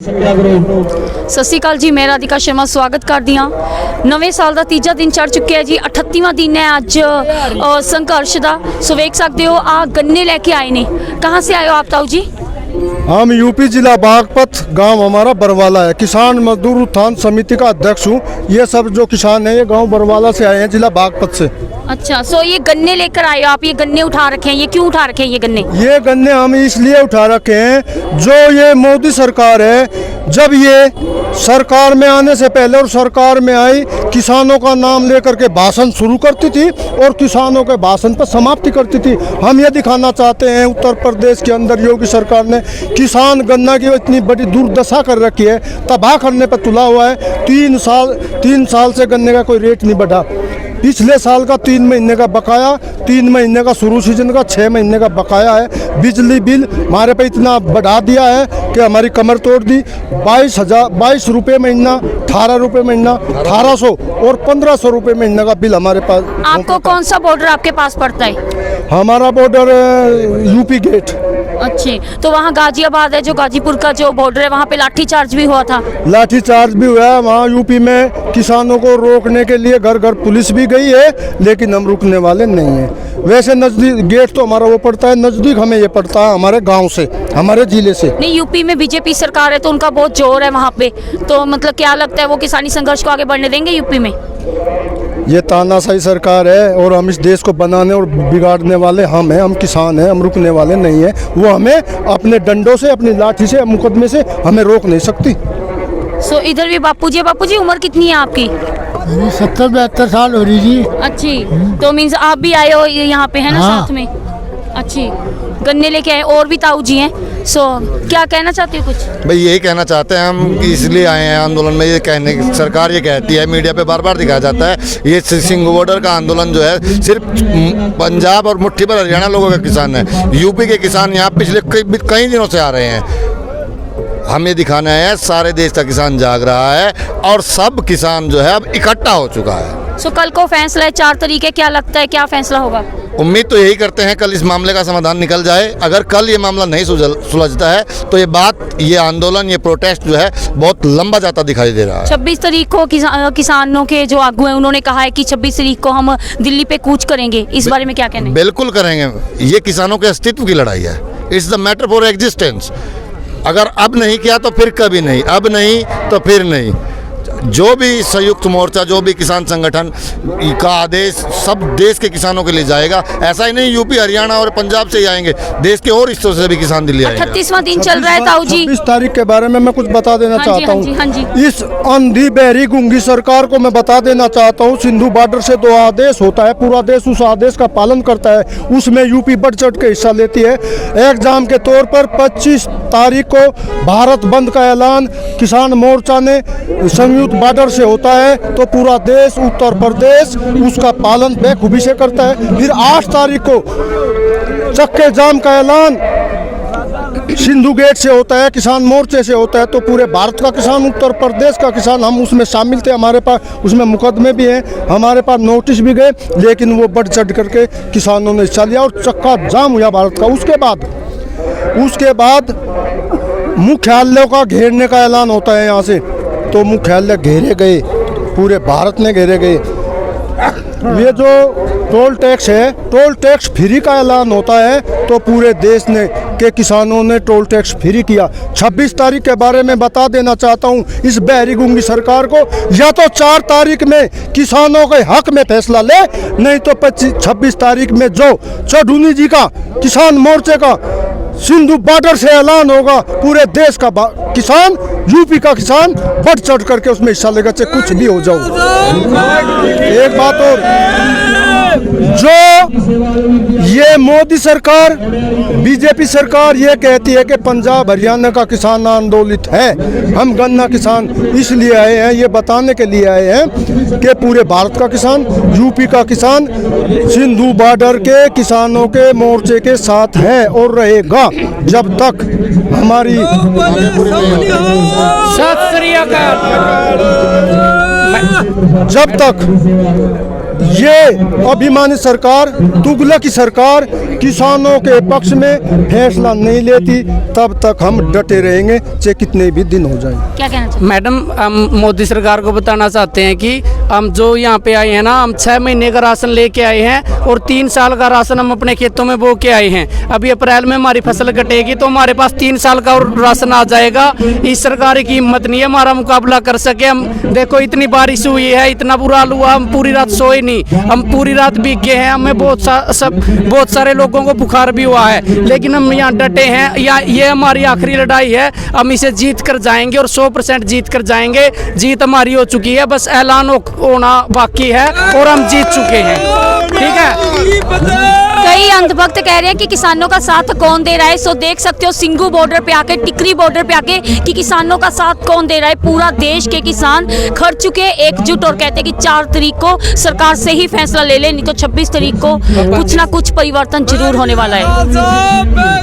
ਸਤਿ ਸ਼੍ਰੀ ਅਕਾਲ ਜੀ, ਮੈਂ ਰਾਧਿਕਾ ਸ਼ਰਮਾ ਸਵਾਗਤ ਕਰਦੀ ਹਾਂ। ਨਵੇਂ ਸਾਲ ਦਾ ਤੀਜਾ ਦਿਨ ਚੜ ਚੁੱਕਿਆ ਜੀ। 38ਵਾਂ ਦਿਨ ਹੈ ਅੱਜ ਸੰਘਰਸ਼ ਦਾ। ਸੋ ਵੇਖ ਸਕਦੇ ਹੋ ਆ गन्ने लेके आए ने। कहाँ से आए हो आप ताऊ जी? हम यूपी जिला बागपत, गांव हमारा बरवाला है। किसान मजदूर उत्थान समिति का अध्यक्ष हूँ। ये सब जो किसान है ये गांव बरवाला से आए हैं, जिला बागपत से। अच्छा, सो ये गन्ने लेकर आए हो आप। ये गन्ने उठा रखे हैं, ये क्यों उठा रखे हैं ये गन्ने? ये गन्ने हम इसलिए उठा रखे हैं, जो ये मोदी सरकार है, जब ये सरकार में आने से पहले और सरकार में आई, किसानों का नाम लेकर के भाषण शुरू करती थी और किसानों के भाषण पर समाप्ति करती थी। हम ये दिखाना चाहते हैं उत्तर प्रदेश के अंदर योगी सरकार ने किसान गन्ना की इतनी बड़ी दुर्दशा कर रखी है, तबाह करने पर तुला हुआ है। 3 साल से गन्ने का कोई रेट नहीं बढ़ा। पिछले साल का 3 महीने का बकाया, 3 महीने का शुरू सीजन का 6 महीने का बकाया है। बिजली बिल हमारे पे इतना बढ़ा दिया है कि हमारी कमर तोड़ दी। 22 रुपये महीना, 18 रुपये महीना, 1800 और 1500 रुपये महीने का बिल हमारे पास। आपको कौन सा बॉर्डर आपके पास पड़ता है? हमारा बॉर्डर यूपी गेट। अच्छे, तो वहाँ गाजियाबाद है, जो गाजीपुर का जो बॉर्डर है, वहाँ पे लाठी चार्ज भी हुआ था। लाठी चार्ज भी हुआ है वहाँ यूपी में। किसानों को रोकने के लिए घर घर पुलिस भी गई है, लेकिन हम रुकने वाले नहीं हैं। वैसे नज़दीक गेट तो हमारा वो पड़ता है, नज़दीक हमें ये पड़ता है हमारे गांव से, हमारे जिले से। नहीं, यूपी में बीजेपी सरकार है तो उनका बहुत जोर है वहाँ पे, तो मतलब क्या लगता है वो किसानी संघर्ष को आगे बढ़ने देंगे यूपी में? ये तानाशाही सरकार है और हम इस देश को बनाने और बिगाड़ने वाले हम हैं। हम किसान हैं, हम रुकने वाले नहीं हैं। वो हमें अपने डंडों से, अपनी लाठी से, मुकदमे से हमें रोक नहीं सकती। सो इधर भी बापू जी उम्र कितनी है आपकी? 70-72 साल हो रही जी। अच्छी, तो मीन्स आप भी आए हो यहाँ पे है ना? हाँ। साथ में। अच्छी, गन्ने लेके आए। और भी ताऊ जी हैं। सो क्या कहना चाहते हो कुछ? भाई यही कहना चाहते हैं हम कि इसलिए आए हैं आंदोलन में। ये कहने की सरकार ये कहती है, मीडिया पे बार बार दिखाया जाता है, ये सिंह बॉर्डर का आंदोलन जो है सिर्फ पंजाब और मुट्ठी भर हरियाणा लोगों का किसान है। यूपी के किसान यहाँ पिछले कई दिनों से आ रहे हैं। हम ये दिखाना है सारे देश का किसान जाग रहा है और सब किसान जो है अब इकट्ठा हो चुका है। सो कल को फैसला है 4 तारीख है, क्या लगता है क्या फैसला होगा? उम्मीद तो यही करते हैं कल इस मामले का समाधान निकल जाए। अगर कल ये मामला नहीं सुलझता है तो ये आंदोलन, ये प्रोटेस्ट जो है बहुत लंबा जाता दिखाई दे रहा है। 26 तारीख को किसानों के जो आगू हैं उन्होंने कहा है कि 26 तारीख को हम दिल्ली पे कूच करेंगे। इस बारे में क्या कहना है? बिल्कुल करेंगे। ये किसानों के अस्तित्व की लड़ाई है। It's the matter for existence. अगर अब नहीं किया तो फिर कभी नहीं, अब नहीं तो फिर नहीं। जो भी संयुक्त मोर्चा, जो भी किसान संगठन का आदेश सब देश के किसानों के लिए जाएगा। ऐसा ही नहीं यूपी, हरियाणा और पंजाब से ही आएंगे, देश के और हिस्सों से भी किसान दिल्ली आएंगे। 38वां दिन चल रहा है ताऊ जी। 26 तारीख के बारे में मैं कुछ बता देना चाहता हूँ। इस अंधी बहरी गूंगी सरकार को मैं बता देना चाहता हूँ, सिंधु बॉर्डर से 2 आदेश होता है, पूरा देश उस आदेश का पालन करता है। उसमें यूपी बढ़ चढ़ के हिस्सा लेती है। एग्जाम के तौर पर 25 तारीख को भारत बंद का ऐलान किसान मोर्चा ने संयुक्त बॉर्डर से होता है, तो पूरा देश, उत्तर प्रदेश उसका पालन बेखूबी से करता है। फिर 8 तारीख को चक्के जाम का ऐलान सिंधु गेट से होता है, किसान मोर्चे से होता है, तो पूरे भारत का किसान, उत्तर प्रदेश का किसान, हम उसमें शामिल थे। हमारे पास उसमें मुकदमे भी हैं, हमारे पास नोटिस भी गए, लेकिन वो बढ़ चढ़ करके किसानों ने हिस्सा लिया और चक्का जाम हुआ भारत का। उसके बाद मुख्यालयों का घेरने का ऐलान होता है यहाँ से, तो मुख्यालय घेरे गए, पूरे भारत में घेरे गए। ये जो टोल टैक्स है, टोल टैक्स फ्री का ऐलान होता है, तो पूरे देश ने के किसानों ने टोल टैक्स फ्री किया। 26 तारीख के बारे में बता देना चाहता हूँ इस बहरी गूंगी सरकार को, या तो 4 तारीख में किसानों के हक में फैसला ले, नहीं तो 26 तारीख में जो चौधरी जी का किसान मोर्चे का सिंधु बॉर्डर से ऐलान होगा, पूरे देश का किसान, यूपी का किसान बढ़ चढ़ करके उसमें हिस्सा लेगा, चाहे कुछ भी हो जाओ। एक बात और, जो ये मोदी सरकार, बीजेपी सरकार ये कहती है कि पंजाब हरियाणा का किसान आंदोलित है, हम गन्ना किसान इसलिए आए हैं, ये बताने के लिए आए हैं कि पूरे भारत का किसान, यूपी का किसान सिंधु बॉर्डर के किसानों के मोर्चे के साथ है और रहेगा जब तक हमारी ये अभिमानी सरकार, तुगलक की सरकार किसानों के पक्ष में फैसला नहीं लेती, तब तक हम डटे रहेंगे, चाहे कितने भी दिन हो जाए। क्या कहना चाहिए? मैडम, हम मोदी सरकार को बताना चाहते हैं कि हम जो यहाँ पे आए हैं ना, हम 6 महीने का राशन लेके आए हैं और 3 साल का राशन हम अपने खेतों में बो के आए हैं। अभी अप्रैल में हमारी फसल कटेगी तो हमारे पास 3 साल का और राशन आ जाएगा। इस सरकार की हिम्मत नहीं है हमारा मुकाबला कर सके। हम देखो, इतनी बारिश हुई है, इतना बुरा हाल हुआ, हम पूरी रात सोए नहीं, हम पूरी रात भीगे हैं, हमें बहुत सारे लोगों को बुखार भी हुआ है, लेकिन हम यहाँ डटे हैं। ये हमारी आखिरी लड़ाई है, हम इसे जीत कर जाएंगे और 100% जीत कर जाएंगे। जीत हमारी हो चुकी है, बस ऐलान होना बाकी है और हम जीत चुके हैं। ठीक है। कई अंधभक्त कह रहे हैं कि किसानों का साथ कौन दे रहा है। सो देख सकते हो सिंगू बॉर्डर पे आके, टिकरी बॉर्डर पे आके, कि किसानों का साथ कौन दे रहा है। पूरा देश के किसान खड़ चुके हैं एकजुट और कहते हैं कि 4 तारीख को सरकार से ही फैसला ले ले, नहीं तो 26 तारीख को कुछ ना कुछ परिवर्तन जरूर होने वाला है।